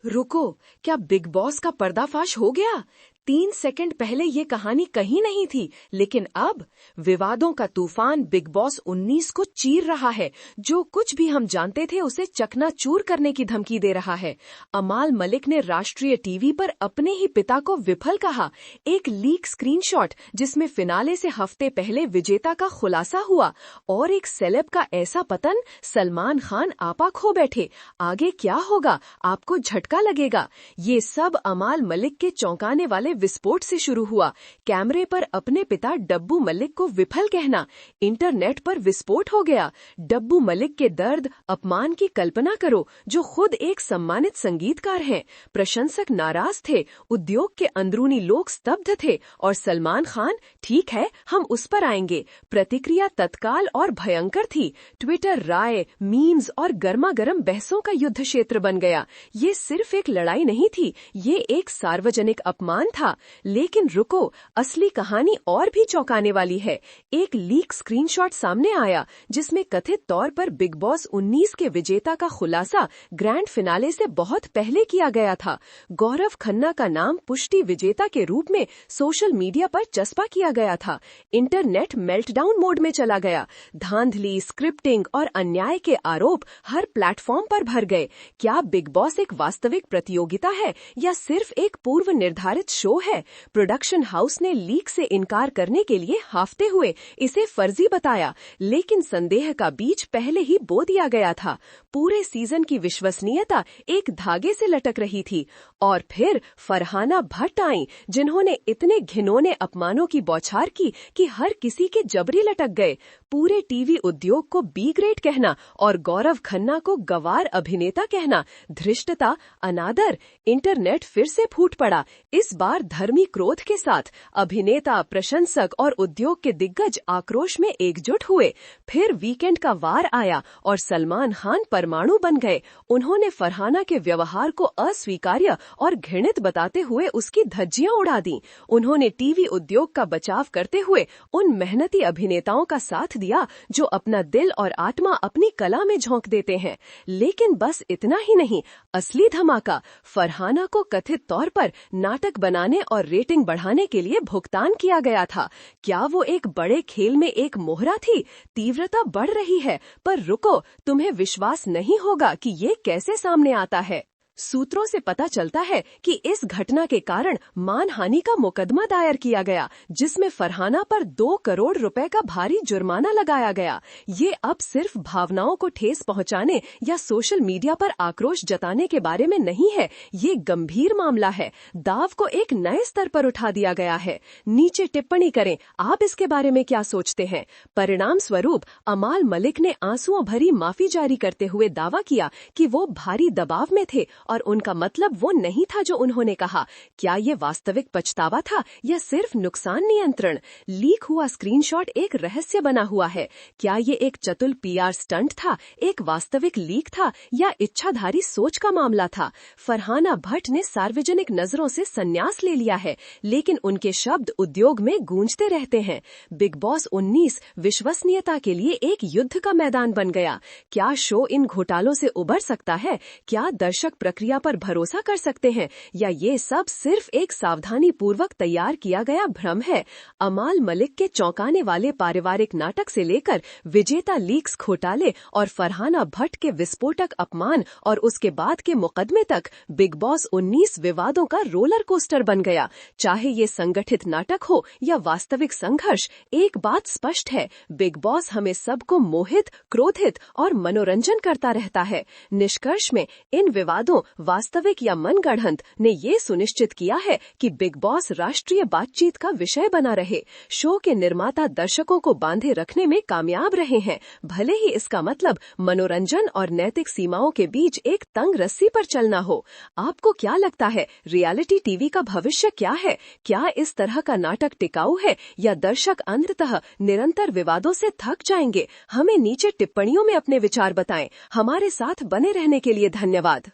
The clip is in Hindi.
रुको, क्या बिग बॉस का पर्दाफाश हो गया? 3 सेकंड पहले ये कहानी कहीं नहीं थी, लेकिन अब विवादों का तूफान बिग बॉस 19 को चीर रहा है। जो कुछ भी हम जानते थे उसे चकनाचूर करने की धमकी दे रहा है। अमाल मलिक ने राष्ट्रीय टीवी पर अपने ही पिता को विफल कहा। एक लीक स्क्रीनशॉट जिसमें फिनाले से हफ्ते पहले विजेता का खुलासा हुआ, और एक सेलेब का ऐसा पतन, सलमान खान आपा खो बैठे। आगे क्या होगा, आपको झटका लगेगा। ये सब अमाल मलिक के चौंकाने वाले विस्फोट से शुरू हुआ। कैमरे पर अपने पिता डब्बू मलिक को विफल कहना, इंटरनेट पर विस्फोट हो गया। डब्बू मलिक के दर्द, अपमान की कल्पना करो, जो खुद एक सम्मानित संगीतकार हैं। प्रशंसक नाराज थे, उद्योग के अंदरूनी लोग स्तब्ध थे, और सलमान खान, ठीक है हम उस पर आएंगे। प्रतिक्रिया तत्काल और भयंकर थी। ट्विटर राय, मीम्स और गर्मा गर्म बहसों का युद्ध क्षेत्र बन गया। ये सिर्फ एक लड़ाई नहीं थी, ये एक सार्वजनिक अपमान था। लेकिन रुको, असली कहानी और भी चौंकाने वाली है। एक लीक स्क्रीनशॉट सामने आया जिसमें कथित तौर पर बिग बॉस 19 के विजेता का खुलासा ग्रैंड फिनाले से बहुत पहले किया गया था। गौरव खन्ना का नाम पुष्टि विजेता के रूप में सोशल मीडिया पर चस्पा किया गया था। इंटरनेट मेल्टडाउन मोड में चला गया। धांधली, स्क्रिप्टिंग और अन्याय के आरोप हर प्लेटफॉर्म पर भर गए। क्या बिग बॉस एक वास्तविक प्रतियोगिता है या सिर्फ एक पूर्व निर्धारित शो है? प्रोडक्शन हाउस ने लीक से इनकार करने के लिए हाफते हुए इसे फर्जी बताया, लेकिन संदेह का बीज पहले ही बो दिया गया था। पूरे सीजन की विश्वसनीयता एक धागे से लटक रही थी। और फिर फरहाना भट्ट आईं, जिन्होंने इतने घिनौने अपमानों की बौछार की कि हर किसी के जबरी लटक गए। पूरे टीवी उद्योग को बी ग्रेड कहना और गौरव खन्ना को गवार अभिनेता कहना, धृष्टता, अनादर। इंटरनेट फिर से फूट पड़ा, इस बार धर्मी क्रोध के साथ। अभिनेता, प्रशंसक और उद्योग के दिग्गज आक्रोश में एकजुट हुए। फिर वीकेंड का वार आया और सलमान खान परमाणु बन गए। उन्होंने फरहाना के व्यवहार को अस्वीकार्य और घृणित बताते हुए उसकी धज्जियां उड़ा दी। उन्होंने टीवी उद्योग का बचाव करते हुए उन मेहनती अभिनेताओं का साथ दिया जो अपना दिल और आत्मा अपनी कला में झोंक देते हैं। लेकिन बस इतना ही नहीं, असली धमाका, फरहाना को कथित तौर पर नाटक बनाने और रेटिंग बढ़ाने के लिए भुगतान किया गया था। क्या वो एक बड़े खेल में एक मोहरा थी? तीव्रता बढ़ रही है, पर रुको, तुम्हें विश्वास नहीं होगा कि ये कैसे सामने आता है। सूत्रों से पता चलता है कि इस घटना के कारण मानहानि का मुकदमा दायर किया गया, जिसमें फरहाना पर 2 करोड़ रुपए का भारी जुर्माना लगाया गया। ये अब सिर्फ भावनाओं को ठेस पहुंचाने या सोशल मीडिया पर आक्रोश जताने के बारे में नहीं है, ये गंभीर मामला है। दाव को एक नए स्तर पर उठा दिया गया है। नीचे टिप्पणी करें, आप इसके बारे में क्या सोचते हैं। परिणाम स्वरूप अमाल मलिक ने आंसुओं भरी माफी जारी करते हुए दावा किया कि वो भारी दबाव में थे और उनका मतलब वो नहीं था जो उन्होंने कहा। क्या ये वास्तविक पछतावा था या सिर्फ नुकसान नियंत्रण? लीक हुआ स्क्रीनशॉट एक रहस्य बना हुआ है। क्या ये एक चतुर पीआर स्टंट था, एक वास्तविक लीक था, या इच्छाधारी सोच का मामला था? फरहाना भट्ट ने सार्वजनिक नजरों से संन्यास ले लिया है, लेकिन उनके शब्द उद्योग में गूंजते रहते हैं। बिग बॉस 19 विश्वसनीयता के लिए एक युद्ध का मैदान बन गया। क्या शो इन घोटालों से उबर सकता है? क्या दर्शक प्रक्रिया पर भरोसा कर सकते हैं, या ये सब सिर्फ एक सावधानी पूर्वक तैयार किया गया भ्रम है? अमाल मलिक के चौंकाने वाले पारिवारिक नाटक से लेकर विजेता लीक्स घोटाले और फरहाना भट्ट के विस्फोटक अपमान और उसके बाद के मुकदमे तक, बिग बॉस 19 विवादों का रोलर कोस्टर बन गया। चाहे ये संगठित नाटक हो या वास्तविक संघर्ष, एक बात स्पष्ट है, बिग बॉस हमें सबको मोहित, क्रोधित और मनोरंजन करता रहता है। निष्कर्ष में इन विवादों, वास्तविक या मनगढ़ंत, ने ये सुनिश्चित किया है कि बिग बॉस राष्ट्रीय बातचीत का विषय बना रहे। शो के निर्माता दर्शकों को बांधे रखने में कामयाब रहे हैं, भले ही इसका मतलब मनोरंजन और नैतिक सीमाओं के बीच एक तंग रस्सी पर चलना हो। आपको क्या लगता है, रियलिटी टीवी का भविष्य क्या है? क्या इस तरह का नाटक टिकाऊ है या दर्शक अंततः निरंतर विवादों से थक जाएंगे? हमें नीचे टिप्पणियों में अपने विचार बताएं। हमारे साथ बने रहने के लिए धन्यवाद।